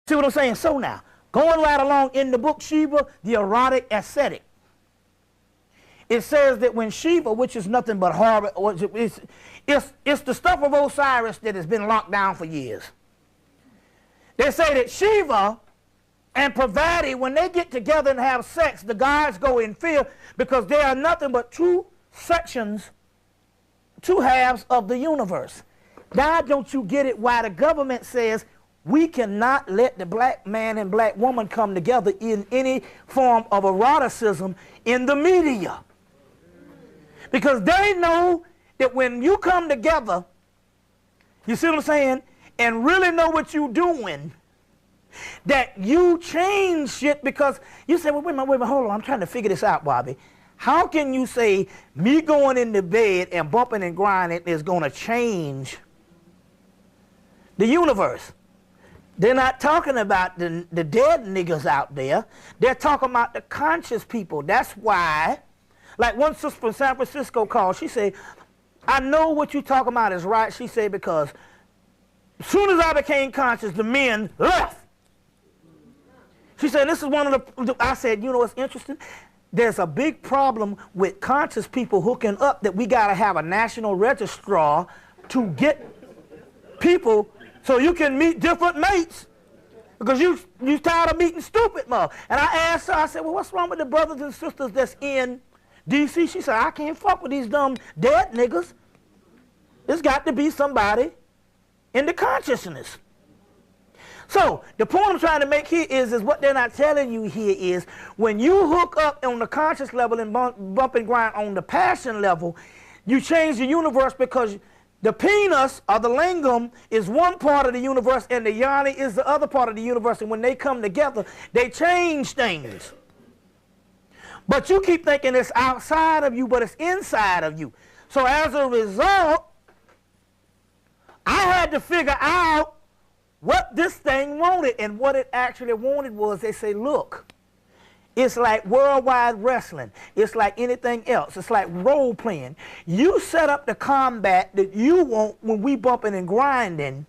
See what I'm saying? So now, going right along in the book Shiva, the erotic ascetic, it says that when Shiva, which is nothing but horrible, it's the stuff of Osiris that has been locked down for years. They say that Shiva and Parvati, when they get together and have sex, the gods go in fear because they are nothing but two sections, two halves of the universe. Now don't you get it why the government says we cannot let the black man and black woman come together in any form of eroticism in the media? Because they know that when you come together, you see what I'm saying, and really know what you're doing, that you change shit. Because you say, well, wait a minute, hold on, I'm trying to figure this out, Bobby. How can you say me going into bed and bumping and grinding is going to change the universe? They're not talking about the dead niggas out there. They're talking about the conscious people. That's why, like one sister from San Francisco called, she said, I know what you're talking about is right. She said, because as soon as I became conscious, the men left. She said, this is one of the, I said, you know what's interesting? There's a big problem with conscious people hooking up that we got to have a national registrar to get people so you can meet different mates. Because you tired of meeting stupid mother. And I asked her, I said, well, what's wrong with the brothers and sisters that's in D.C.? She said, I can't fuck with these dumb dead niggas. There's got to be somebody in the consciousness. So the point I'm trying to make here is what they're not telling you here is when you hook up on the conscious level and bump and grind on the passion level, you change the universe, because the penis or the lingam is one part of the universe and the yoni is the other part of the universe, and when they come together, they change things. But you keep thinking it's outside of you, but it's inside of you. So as a result, I had to figure out what this thing wanted, and what it actually wanted was, they say, look, it's like worldwide wrestling. It's like anything else. It's like role playing. You set up the combat that you want when we bumping and grinding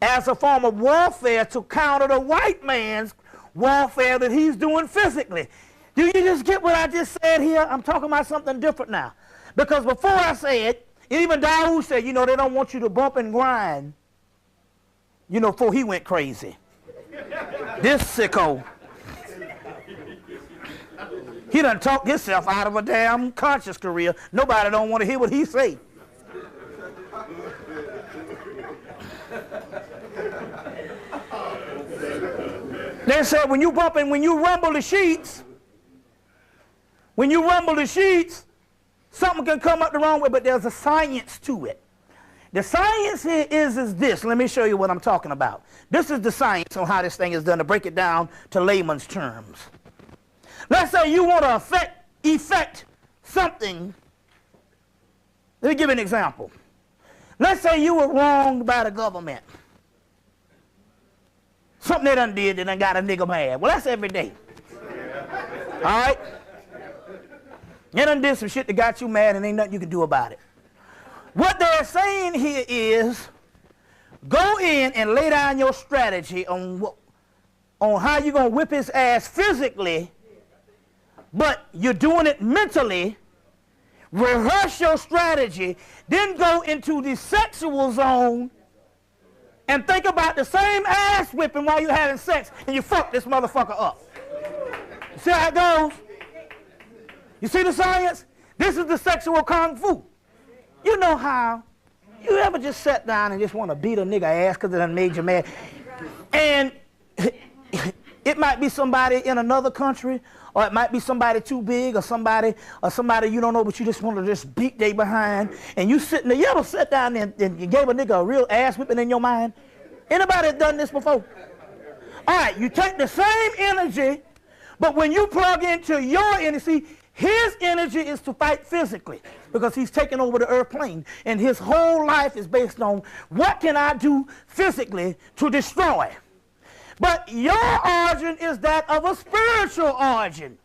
as a form of warfare to counter the white man's warfare that he's doing physically. Do you just get what I just said here? I'm talking about something different now. Because before I said, even Dawood said, you know, they don't want you to bump and grind, you know, before he went crazy. This sicko. He done talked himself out of a damn conscious career. Nobody don't want to hear what he say. They said when you bump and when you rumble the sheets, something can come up the wrong way, but there's a science to it. The science here is this. Let me show you what I'm talking about. This is the science on how this thing is done, to break it down to layman's terms. Let's say you want to effect something. Let me give you an example. Let's say you were wronged by the government. Something they done did that done got a nigga mad. Well, that's every day. All right? You done did some shit that got you mad and ain't nothing you can do about it. What they're saying here is, go in and lay down your strategy on how you're going to whip his ass physically, but you're doing it mentally. Rehearse your strategy, then go into the sexual zone and think about the same ass whipping while you're having sex, and you fuck this motherfucker up. You see how it goes? You see the science? This is the sexual kung fu. You know how you ever just sat down and just want to beat a nigga ass because it done made you mad? And it might be somebody in another country, or it might be somebody too big, or somebody you don't know, but you just want to just beat they behind. And you sitting there, you ever sat down and you gave a nigga a real ass whipping in your mind? Anybody done this before? All right, you take the same energy, but when you plug into your energy, his energy is to fight physically, because he's taking over the earth plane, and his whole life is based on what can I do physically to destroy. But your origin is that of a spiritual origin.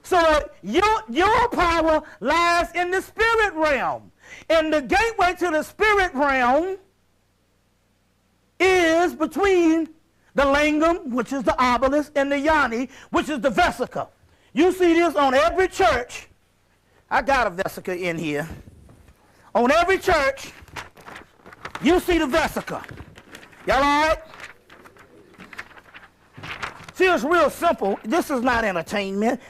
So your power lies in the spirit realm. And the gateway to the spirit realm is between the lingam, which is the obelisk, and the yoni, which is the vesica. You see this on every church. I got a vesica in here. On every church, you see the vesica. Y'all all right? See, it's real simple. This is not entertainment.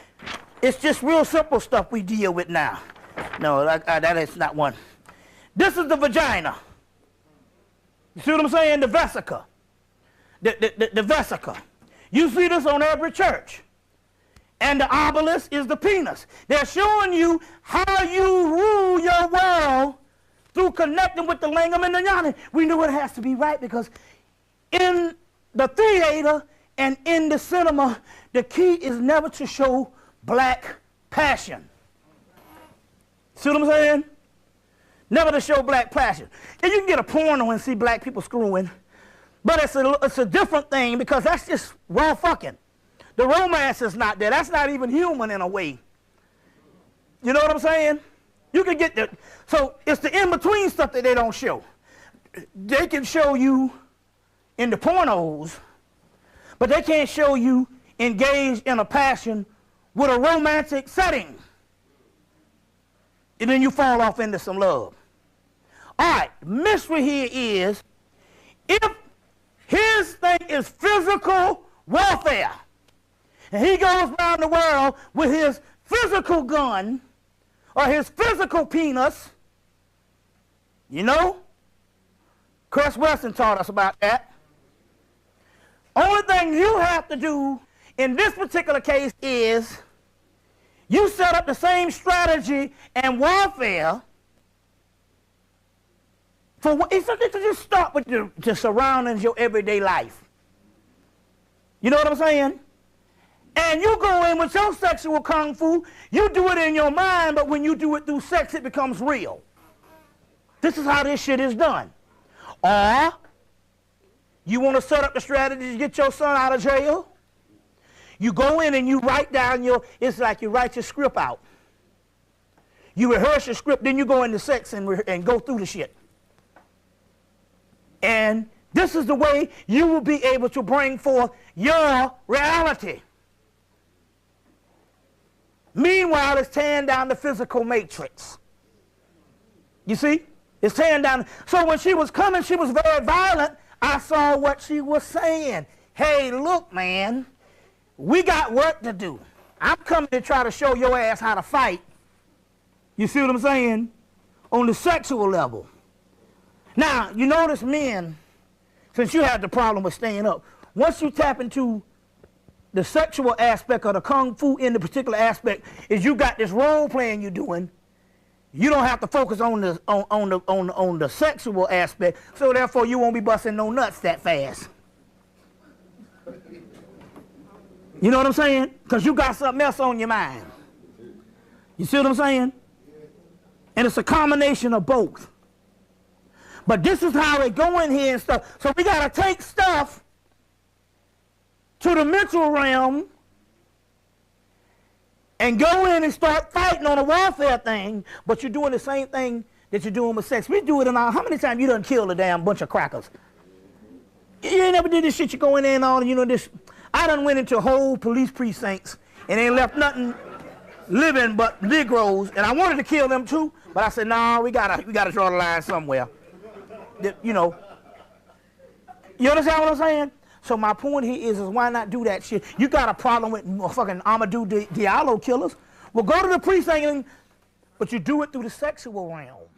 It's just real simple stuff we deal with now. No, that is not one. This is the vagina. You see what I'm saying? The vesica. The vesica. You see this on every church. And the obelisk is the penis. They're showing you how you rule your world through connecting with the lingam and the yoni. We know it has to be right because in the theater and in the cinema, the key is never to show black passion. See what I'm saying? Never to show black passion. And you can get a porno and see black people screwing, but it's a different thing because that's just raw fucking. The romance is not there. That's not even human in a way. You know what I'm saying? You can get the, so it's the in-between stuff that they don't show. They can show you in the pornos, but they can't show you engaged in a passion with a romantic setting. And then you fall off into some love. All right, the mystery here is, if his thing is physical warfare, and he goes around the world with his physical gun or his physical penis, you know, Chris Weston taught us about that. Only thing you have to do in this particular case is you set up the same strategy and warfare for it's to just start with the surroundings, your everyday life. You know what I'm saying? And you go in with your sexual kung fu, you do it in your mind, but when you do it through sex, it becomes real. This is how this shit is done. Or you want to set up the strategy to get your son out of jail? You go in and you write down it's like you write your script out. You rehearse your script, then you go into sex and go through the shit. And this is the way you will be able to bring forth your reality. Meanwhile, it's tearing down the physical matrix. You see? It's tearing down. So when she was coming, she was very violent. I saw what she was saying. Hey, look, man, we got work to do. I'm coming to try to show your ass how to fight. You see what I'm saying? On the sexual level. Now, you notice men, since you had the problem with staying up, once you tap into the sexual aspect of the kung fu in the particular aspect, is you got this role playing you're doing. You don't have to focus on the sexual aspect, so therefore you won't be busting no nuts that fast. You know what I'm saying? Because you got something else on your mind. You see what I'm saying? And it's a combination of both. But this is how they go in here and stuff. So we got to take stuff to the mental realm and go in and start fighting on a warfare thing, but you're doing the same thing that you're doing with sex. We do it in our, how many times you done killed a damn bunch of crackers? You ain't never did this shit, you go in there and all, you know, this. I done went into whole police precincts and ain't left nothing living but Negroes, and I wanted to kill them too, but I said, no, we gotta draw the line somewhere. You know. You understand what I'm saying? So my point here is why not do that shit? You got a problem with fucking Amadou Diallo killers? Well, go to the precinct, but you do it through the sexual realm.